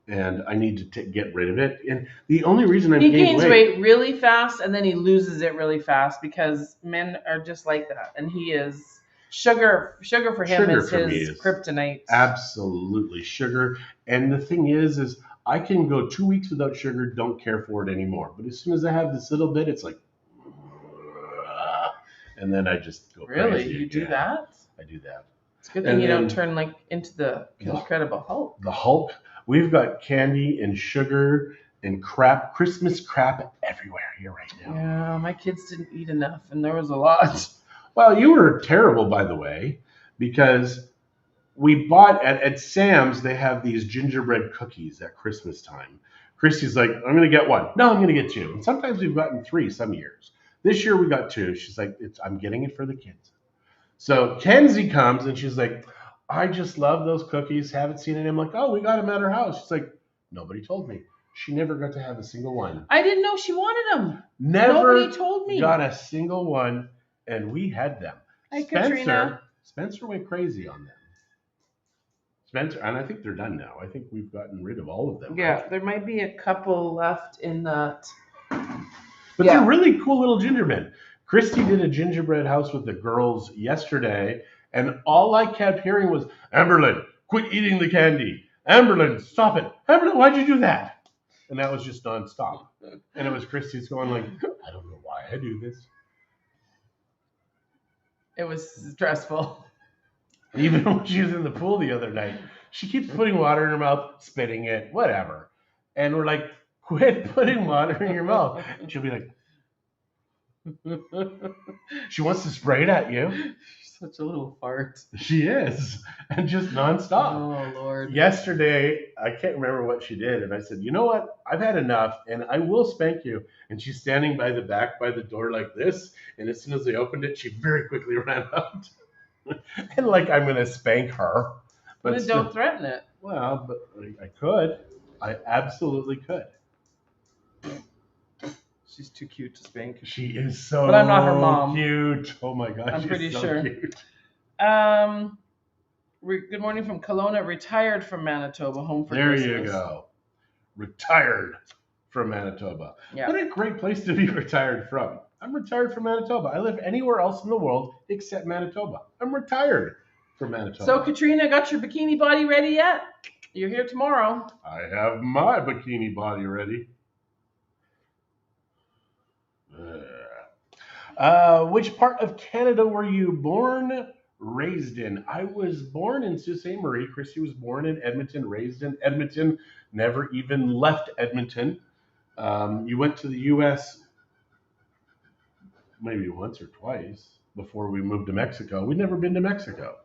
[SPEAKER 2] and I need to get rid of it. And the only reason
[SPEAKER 1] he gains weight really fast and then he loses it really fast because men are just like that. And he is sugar for him is his kryptonite.
[SPEAKER 2] Absolutely sugar. And the thing is I can go 2 weeks without sugar, don't care for it anymore. But as soon as I have this little bit, it's like, and then I just go crazy.
[SPEAKER 1] Really? You do that?
[SPEAKER 2] I do that.
[SPEAKER 1] It's a good thing you don't turn like into the Incredible Hulk.
[SPEAKER 2] The Hulk. We've got candy and sugar and crap, Christmas crap everywhere here right now.
[SPEAKER 1] Yeah, my kids didn't eat enough, and there was a lot.
[SPEAKER 2] Well, you were terrible, by the way, because we bought at Sam's, they have these gingerbread cookies at Christmas time. Christie's like, I'm going to get one. No, I'm going to get two. And sometimes we've gotten three some years. This year we got two. She's like, I'm getting it for the kids. So Kenzie comes and she's like, I just love those cookies. Haven't seen it. I'm like, oh, we got them at her house. She's like, nobody told me. She never got to have a single one.
[SPEAKER 1] I didn't know she wanted them.
[SPEAKER 2] Never
[SPEAKER 1] Nobody told me.
[SPEAKER 2] Got a single one, and we had them.
[SPEAKER 1] Hi, Katrina.
[SPEAKER 2] Spencer went crazy on them. Spencer, and I think they're done now. I think we've gotten rid of all of them.
[SPEAKER 1] Yeah, right? There might be a couple left in that.
[SPEAKER 2] But they're really cool little gingerbread. Christie did a gingerbread house with the girls yesterday, and all I kept hearing was, Amberlyn, quit eating the candy. Amberlyn, stop it. Amberlyn, why'd you do that? And that was just nonstop. And it was Christie's going like, I don't know why I do this.
[SPEAKER 1] It was stressful.
[SPEAKER 2] Even when she was in the pool the other night, she keeps putting water in her mouth, spitting it, whatever. And we're like, quit putting water in your mouth. And she'll be like, she wants to spray it at you.
[SPEAKER 1] She's such a little fart.
[SPEAKER 2] She is. And just nonstop.
[SPEAKER 1] Oh, Lord.
[SPEAKER 2] Yesterday, I can't remember what she did. And I said, you know what? I've had enough and I will spank you. And she's standing by the door like this. And as soon as they opened it, she very quickly ran out. And like, I'm going to spank her.
[SPEAKER 1] But still, don't threaten it.
[SPEAKER 2] Well, but I could. I absolutely could.
[SPEAKER 1] She's too cute to spank.
[SPEAKER 2] She is so
[SPEAKER 1] But I'm not her mom.
[SPEAKER 2] Cute. Oh my gosh.
[SPEAKER 1] I'm pretty sure.
[SPEAKER 2] Cute.
[SPEAKER 1] Good morning from Kelowna. Retired from Manitoba. Home for Christmas.
[SPEAKER 2] There you go. Retired from Manitoba.
[SPEAKER 1] Yeah.
[SPEAKER 2] What a great place to be retired from. I'm retired from Manitoba. I live anywhere else in the world except Manitoba. I'm retired from Manitoba.
[SPEAKER 1] So, Katrina, got your bikini body ready yet? You're here tomorrow.
[SPEAKER 2] I have my bikini body ready. Which part of Canada were you born, raised in? I was born in Sault Ste. Marie. Christie was born in Edmonton, raised in Edmonton, never even left Edmonton. You went to the U.S. maybe once or twice before we moved to Mexico. We'd never been to Mexico.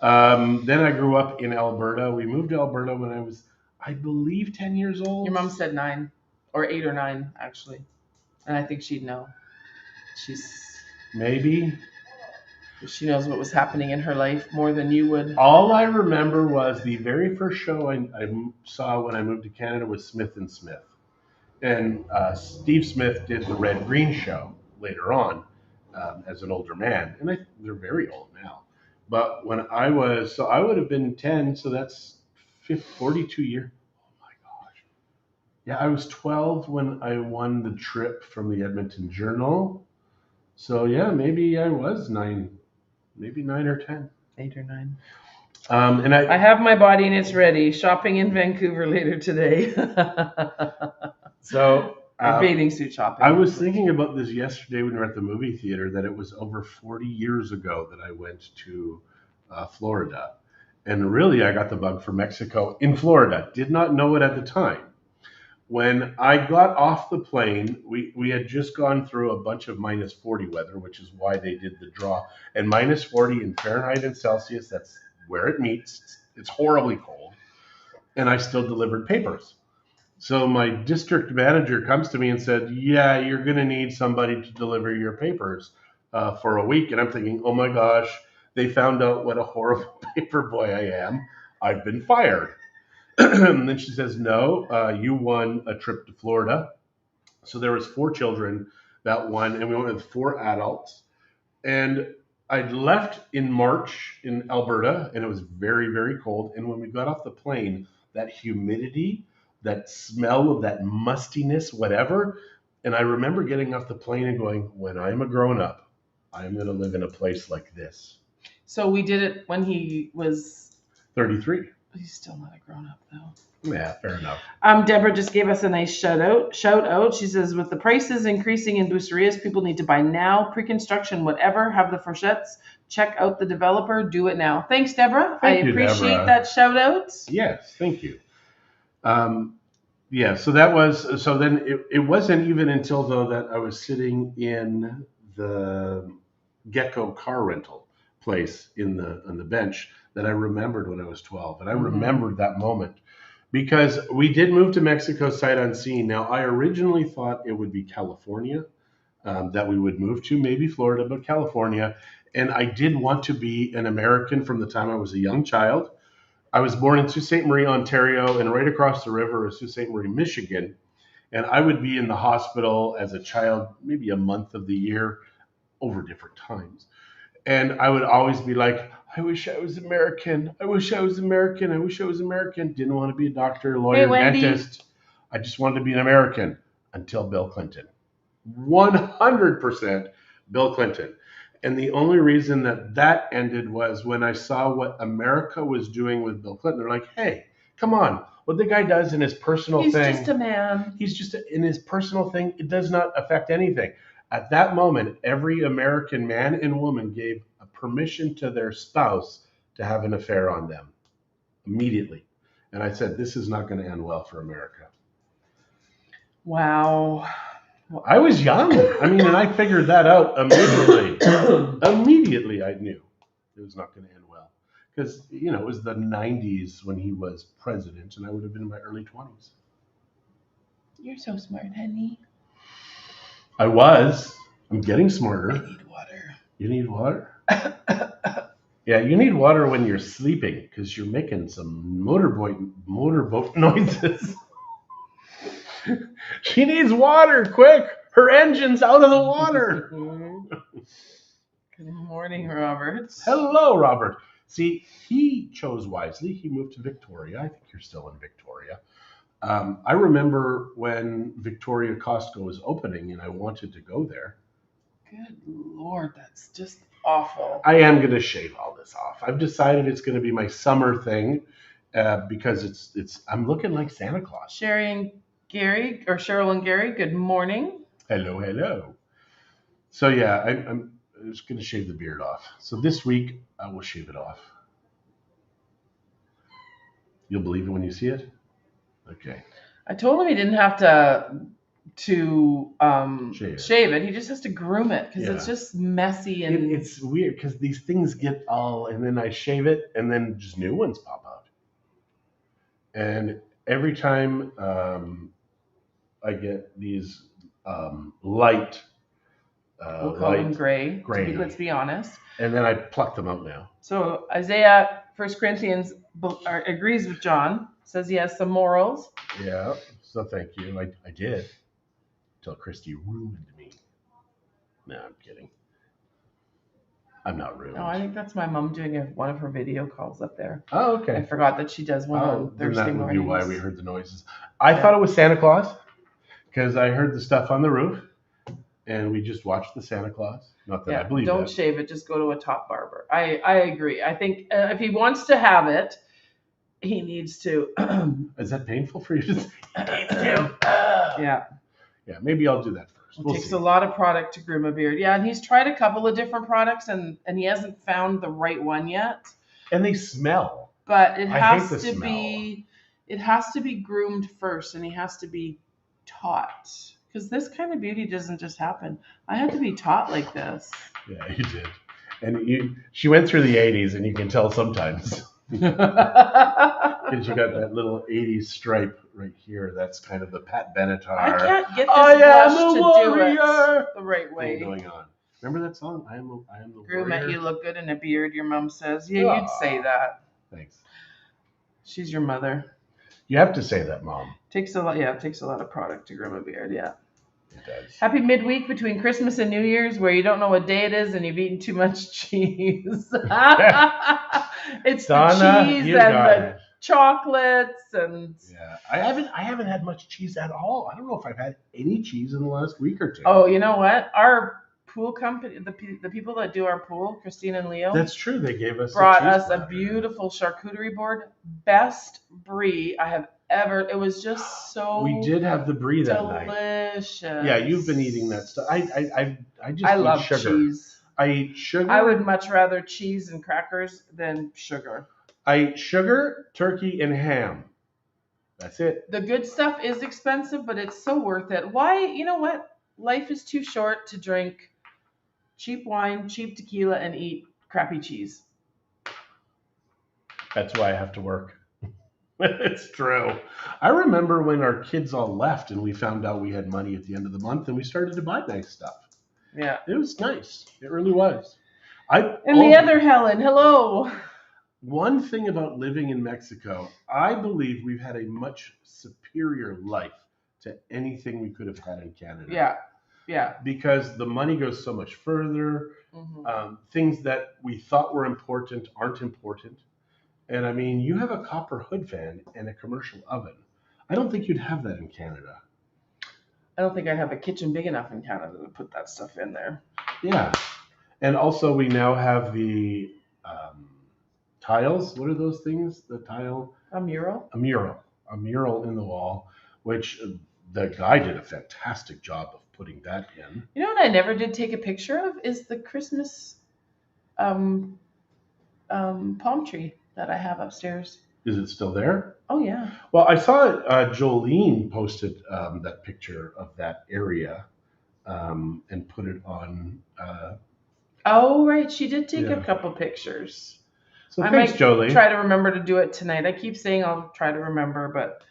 [SPEAKER 2] Then I grew up in Alberta. We moved to Alberta when I was, I believe, 10 years old.
[SPEAKER 1] Your mom said 9 or 8 or 9, actually. And I think she'd know.
[SPEAKER 2] Maybe.
[SPEAKER 1] She knows what was happening in her life more than you would.
[SPEAKER 2] All I remember was the very first show I saw when I moved to Canada was Smith and Smith. And Steve Smith did the Red Green show later on as an older man. And they're very old now. But when I was, so I would have been 10, so that's 42 years. Oh my gosh. Yeah, I was 12 when I won the trip from the Edmonton Journal. So yeah, maybe I was 9, maybe 9 or 10.
[SPEAKER 1] 8 or 9.
[SPEAKER 2] And
[SPEAKER 1] I have my body and it's ready. Shopping in Vancouver later today.
[SPEAKER 2] so
[SPEAKER 1] Or bathing suit shopping.
[SPEAKER 2] I was thinking about this yesterday when we were at the movie theater, that it was over 40 years ago that I went to Florida. And really, I got the bug for Mexico in Florida. Did not know it at the time. When I got off the plane, we had just gone through a bunch of minus 40 weather, which is why they did the draw. And minus 40 in Fahrenheit and Celsius, that's where it meets. It's horribly cold. And I still delivered papers. So my district manager comes to me and said, "Yeah, you're going to need somebody to deliver your papers for a week." And I'm thinking, "Oh my gosh, they found out what a horrible paper boy I am. I've been fired." And then she says, "No, you won a trip to Florida." So there was 4 children that won, and we went with 4 adults. And I left in March in Alberta, and it was very, very cold. And when we got off the plane, that humidity, that smell of that mustiness, whatever. And I remember getting off the plane and going, when I'm a grown up, I'm going to live in a place like this.
[SPEAKER 1] So we did it when he was
[SPEAKER 2] 33.
[SPEAKER 1] He's still not a grown up though.
[SPEAKER 2] Yeah, fair enough.
[SPEAKER 1] Deborah just gave us a nice shout out. She says, with the prices increasing in Boosterias, people need to buy now, pre-construction, whatever, have the fourchettes, check out the developer, do it now. Thanks, Deborah. I appreciate
[SPEAKER 2] Deborah.
[SPEAKER 1] that shout out.
[SPEAKER 2] Yes, thank you. Yeah, so that was, so then it wasn't even until though that I was sitting in the Gecko car rental place on the bench that I remembered when I was 12. And I remembered that moment because we did move to Mexico sight unseen. Now, I originally thought it would be California that we would move to, maybe Florida, but California. And I did want to be an American from the time I was a young child. I was born in Sault Ste. Marie, Ontario, and right across the river is Sault Ste. Marie, Michigan. And I would be in the hospital as a child, maybe a month of the year, over different times. And I would always be like, I wish I was American. I wish I was American. I wish I was American. Didn't want to be a doctor, lawyer, dentist. I just wanted to be an American until Bill Clinton. 100% Bill Clinton. And the only reason that ended was when I saw what America was doing with Bill Clinton. They're like, hey, come on. What the guy does in his personal thing.
[SPEAKER 1] He's just a man.
[SPEAKER 2] In his personal thing. It does not affect anything. At that moment, every American man and woman gave a permission to their spouse to have an affair on them immediately. And I said, this is not going to end well for America.
[SPEAKER 1] Wow.
[SPEAKER 2] I was young. I mean, and I figured that out immediately. Immediately, I knew it was not going to end well. Because, it was the 90s when he was president, and I would have been in my early 20s.
[SPEAKER 1] You're so smart, honey.
[SPEAKER 2] I was. I'm getting smarter.
[SPEAKER 1] I need water.
[SPEAKER 2] You need water? Yeah, you need water when you're sleeping, because you're making some motorboat noises. She needs water, quick! Her engine's out of the water.
[SPEAKER 1] Good morning, Robert.
[SPEAKER 2] Hello, Robert. See, he chose wisely. He moved to Victoria. I think you're still in Victoria. I remember when Victoria Costco was opening and I wanted to go there.
[SPEAKER 1] Good Lord, that's just awful.
[SPEAKER 2] I am going to shave all this off. I've decided it's going to be my summer thing because I'm looking like Santa Claus.
[SPEAKER 1] Cheryl and Gary, good morning.
[SPEAKER 2] Hello. So yeah, I'm just going to shave the beard off. So this week I will shave it off. You'll believe it when you see it? Okay.
[SPEAKER 1] I told him he didn't have to shave it. He just has to groom it because it's just messy and
[SPEAKER 2] it's weird because these things get all, and then I shave it and then just new ones pop out. And every time I get these light,
[SPEAKER 1] we'll call them gray. Let's be honest.
[SPEAKER 2] And then I pluck them out now.
[SPEAKER 1] So Isaiah, 1 Corinthians agrees with John. Says he has some morals.
[SPEAKER 2] Yeah, so thank you. I did. Until Christie ruined me. No, I'm kidding. I'm not rude.
[SPEAKER 1] No, I think that's my mom doing one of her video calls up there.
[SPEAKER 2] Oh,
[SPEAKER 1] I
[SPEAKER 2] okay.
[SPEAKER 1] forgot that she does one on
[SPEAKER 2] Then
[SPEAKER 1] Thursday
[SPEAKER 2] that would be why we
[SPEAKER 1] mornings.
[SPEAKER 2] heard the noises. I thought it was Santa Claus because I heard the stuff on the roof, and we just watched the Santa Claus. Not that I
[SPEAKER 1] Yeah,
[SPEAKER 2] believe
[SPEAKER 1] don't
[SPEAKER 2] that.
[SPEAKER 1] shave it. Just go to a top barber. I agree. I think if he wants to have it, he needs to.
[SPEAKER 2] Is that painful for you to say? He needs to.
[SPEAKER 1] Yeah.
[SPEAKER 2] Yeah, maybe I'll do that first.
[SPEAKER 1] It
[SPEAKER 2] We'll
[SPEAKER 1] takes
[SPEAKER 2] see.
[SPEAKER 1] a lot of product to groom a beard. Yeah, and he's tried a couple of different products and he hasn't found the right one yet.
[SPEAKER 2] And they smell.
[SPEAKER 1] But it
[SPEAKER 2] I
[SPEAKER 1] has
[SPEAKER 2] hate the
[SPEAKER 1] to be groomed first and he has to be taught. Because this kind of beauty doesn't just happen. I had to be taught like this.
[SPEAKER 2] Yeah, you did. And she went through the 80s, and you can tell sometimes. Because you got that little 80s stripe right here. That's kind of the Pat Benatar.
[SPEAKER 1] I can't get this
[SPEAKER 2] I am
[SPEAKER 1] blush
[SPEAKER 2] a
[SPEAKER 1] to
[SPEAKER 2] warrior
[SPEAKER 1] do it the right
[SPEAKER 2] thing
[SPEAKER 1] way.
[SPEAKER 2] going on. Remember that song? I am the
[SPEAKER 1] Groom
[SPEAKER 2] warrior.
[SPEAKER 1] it, you look good in a beard, your mom says. Yeah, you'd say that.
[SPEAKER 2] Thanks.
[SPEAKER 1] She's your mother.
[SPEAKER 2] You have to say that, Mom.
[SPEAKER 1] Takes a lot. Yeah, it takes a lot of product to groom a beard. Yeah.
[SPEAKER 2] It does.
[SPEAKER 1] Happy midweek between Christmas and New Year's, where you don't know what day it is and you've eaten too much cheese. It's
[SPEAKER 2] Donna,
[SPEAKER 1] the cheese
[SPEAKER 2] you
[SPEAKER 1] and
[SPEAKER 2] got
[SPEAKER 1] the
[SPEAKER 2] it.
[SPEAKER 1] chocolates and.
[SPEAKER 2] Yeah, I haven't had much cheese at all. I don't know if I've had any cheese in the last week or two.
[SPEAKER 1] Oh, you know what? Our pool company, the people that do our pool, Christine and Leo,
[SPEAKER 2] That's true. They gave us
[SPEAKER 1] brought
[SPEAKER 2] a cheese
[SPEAKER 1] us a
[SPEAKER 2] platter.
[SPEAKER 1] beautiful charcuterie board. Best brie I have ever. It was just so.
[SPEAKER 2] We did have the brie that night.
[SPEAKER 1] delicious.
[SPEAKER 2] Yeah, you've been eating that stuff. I just
[SPEAKER 1] I
[SPEAKER 2] eat
[SPEAKER 1] love
[SPEAKER 2] sugar.
[SPEAKER 1] cheese.
[SPEAKER 2] I eat sugar.
[SPEAKER 1] I would much rather cheese and crackers than sugar.
[SPEAKER 2] I eat sugar, turkey, and ham. That's it.
[SPEAKER 1] The good stuff is expensive, but it's so worth it. Why? You know what? Life is too short to drink cheap wine, cheap tequila, and eat crappy cheese.
[SPEAKER 2] That's why I have to work. It's true. I remember when our kids all left and we found out we had money at the end of the month and we started to buy nice stuff.
[SPEAKER 1] Yeah.
[SPEAKER 2] It was nice. It really was.
[SPEAKER 1] And the other Helen, hello.
[SPEAKER 2] One thing about living in Mexico, I believe we've had a much superior life to anything we could have had in Canada.
[SPEAKER 1] Yeah. Yeah.
[SPEAKER 2] Because the money goes so much further.
[SPEAKER 1] Mm-hmm.
[SPEAKER 2] Things that we thought were important aren't important. And I mean, you have a copper hood fan and a commercial oven. I don't think you'd have that in Canada.
[SPEAKER 1] I don't think I have a kitchen big enough in Canada to put that stuff in there.
[SPEAKER 2] Yeah. And also we now have the tiles. What are those things? The tile?
[SPEAKER 1] A mural?
[SPEAKER 2] A mural. A mural in the wall, which the guy did a fantastic job of putting that in.
[SPEAKER 1] You know what I never did take a picture of is the Christmas palm tree that I have upstairs.
[SPEAKER 2] Is it still there?
[SPEAKER 1] Oh, yeah.
[SPEAKER 2] Well, I saw Jolene posted that picture of that area and put it on.
[SPEAKER 1] Oh, right. She did take
[SPEAKER 2] Yeah.
[SPEAKER 1] a couple pictures.
[SPEAKER 2] So
[SPEAKER 1] I
[SPEAKER 2] thanks,
[SPEAKER 1] might
[SPEAKER 2] Jolene.
[SPEAKER 1] try to remember to do it tonight. I keep saying I'll try to remember, but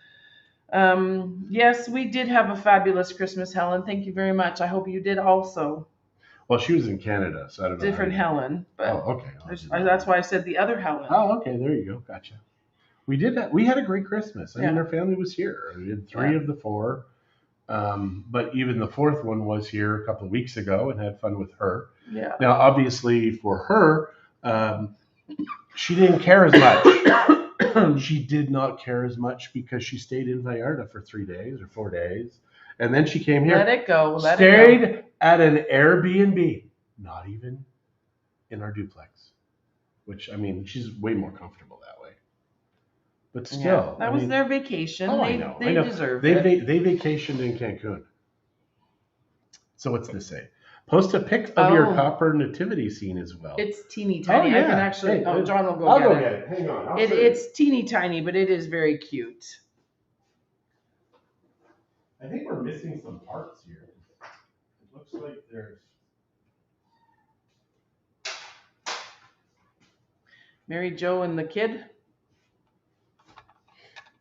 [SPEAKER 1] yes, we did have a fabulous Christmas, Helen. Thank you very much. I hope you did also.
[SPEAKER 2] Well, she was in Canada, so I don't know.
[SPEAKER 1] Different Helen, but
[SPEAKER 2] Oh, okay.
[SPEAKER 1] that's why I said the other Helen.
[SPEAKER 2] Oh, okay. There you go. Gotcha. We had a great Christmas. I mean, our family was here. We had 3 of the 4. But even the 4th one was here a couple of weeks ago and had fun with her.
[SPEAKER 1] Yeah.
[SPEAKER 2] Now, obviously, for her, she didn't care as much. She did not care as much because she stayed in Vallarta for 3 days or 4 days. And then she came here.
[SPEAKER 1] Let it go.
[SPEAKER 2] Stayed at an Airbnb. Not even in our duplex. Which, I mean, she's way more comfortable that way. But still.
[SPEAKER 1] That was their vacation.
[SPEAKER 2] Oh,
[SPEAKER 1] They
[SPEAKER 2] I know.
[SPEAKER 1] deserved it.
[SPEAKER 2] They vacationed in Cancun. So what's this say? Post a pic of your copper nativity scene as well.
[SPEAKER 1] It's teeny tiny.
[SPEAKER 2] Oh, yeah.
[SPEAKER 1] I can actually.
[SPEAKER 2] Hey,
[SPEAKER 1] John will go
[SPEAKER 2] I'll
[SPEAKER 1] get
[SPEAKER 2] go
[SPEAKER 1] it.
[SPEAKER 2] get it. Hang on.
[SPEAKER 1] It's teeny tiny, but it is very cute.
[SPEAKER 2] I think we're missing some parts here. It looks like there's.
[SPEAKER 1] Mary Jo and the kid.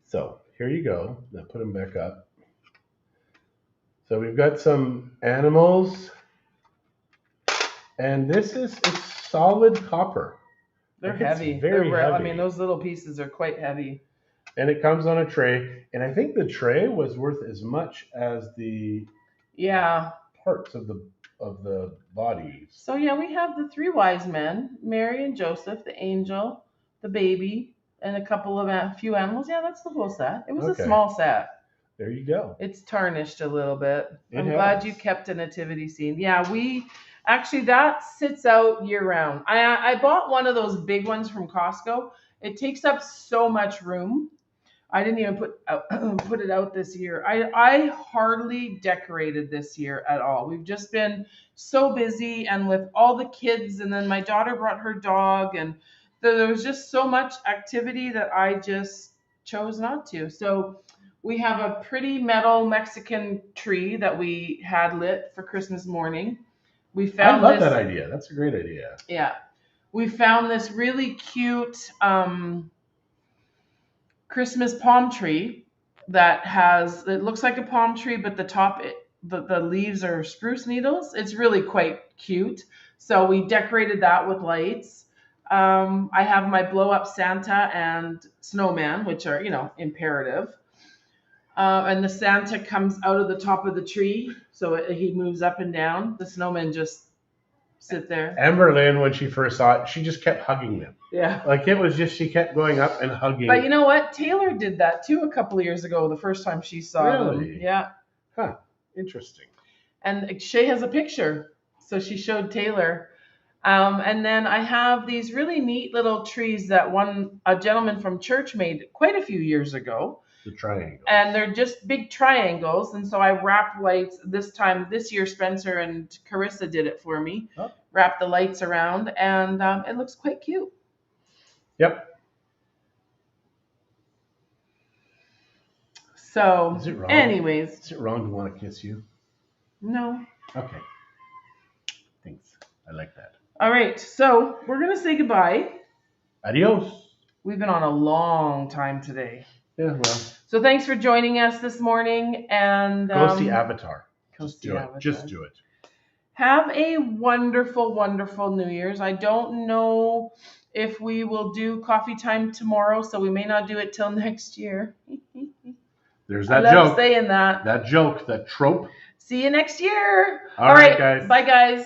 [SPEAKER 2] So here you go. Now put them back up. So we've got some animals. And this is solid copper.
[SPEAKER 1] They're
[SPEAKER 2] It's
[SPEAKER 1] heavy.
[SPEAKER 2] very heavy.
[SPEAKER 1] I mean, those little pieces are quite heavy.
[SPEAKER 2] And it comes on a tray. And I think the tray was worth as much as the
[SPEAKER 1] Yeah.
[SPEAKER 2] parts of the of the bodies.
[SPEAKER 1] So yeah, we have the three wise men: Mary and Joseph, the angel, the baby, and a few animals. Yeah, that's the whole set. It was a
[SPEAKER 2] Okay,
[SPEAKER 1] small set.
[SPEAKER 2] there you go.
[SPEAKER 1] It's tarnished a little bit.
[SPEAKER 2] It
[SPEAKER 1] I'm glad
[SPEAKER 2] has.
[SPEAKER 1] you kept a nativity scene. Yeah, we actually that sits out year round. I bought one of those big ones from Costco. It takes up so much room. I didn't even put it out this year. I hardly decorated this year at all. We've just been so busy, and with all the kids, and then my daughter brought her dog, and there was just so much activity that I just chose not to. So we have a pretty metal Mexican tree that we had lit for Christmas morning. We
[SPEAKER 2] I
[SPEAKER 1] found
[SPEAKER 2] love that
[SPEAKER 1] this,
[SPEAKER 2] idea. That's a great idea.
[SPEAKER 1] yeah, we found this really cute Christmas palm tree that has it looks like a palm tree, but the leaves are spruce needles. It's really quite cute. So we decorated that with lights. I have my blow up Santa and snowman, which are imperative. And the Santa comes out of the top of the tree, so he moves up and down. The snowmen just sit there.
[SPEAKER 2] Amberlynn, when she first saw it, she just kept hugging them.
[SPEAKER 1] Yeah.
[SPEAKER 2] Like it was just she kept going up and hugging.
[SPEAKER 1] But you know what? Taylor did that too a couple of years ago, the first time she saw them.
[SPEAKER 2] Really?
[SPEAKER 1] Yeah.
[SPEAKER 2] Huh. Interesting.
[SPEAKER 1] And Shay has a picture. So she showed Taylor. And then I have these really neat little trees that a gentleman from church made quite a few years ago.
[SPEAKER 2] The triangle.
[SPEAKER 1] And they're just big triangles. And so I wrapped lights this year, Spencer and Carissa did it for me.
[SPEAKER 2] Oh.
[SPEAKER 1] Wrapped the lights around, and it looks quite cute.
[SPEAKER 2] Yep.
[SPEAKER 1] So,
[SPEAKER 2] Is it wrong?
[SPEAKER 1] anyways.
[SPEAKER 2] Is it wrong to want to kiss you?
[SPEAKER 1] No.
[SPEAKER 2] Okay. Thanks. I like that.
[SPEAKER 1] All right. So we're going to say goodbye.
[SPEAKER 2] Adios.
[SPEAKER 1] We've been on a long time today.
[SPEAKER 2] Yeah, well.
[SPEAKER 1] So thanks for joining us this morning. And
[SPEAKER 2] Go see Avatar.
[SPEAKER 1] Just
[SPEAKER 2] do it. Just do it.
[SPEAKER 1] Have a wonderful, wonderful New Year's. I don't know if we will do coffee time tomorrow, so we may not do it till next year.
[SPEAKER 2] There's that
[SPEAKER 1] I love
[SPEAKER 2] joke.
[SPEAKER 1] saying that.
[SPEAKER 2] That joke, that trope.
[SPEAKER 1] See you next year.
[SPEAKER 2] All right, guys.
[SPEAKER 1] Bye, guys.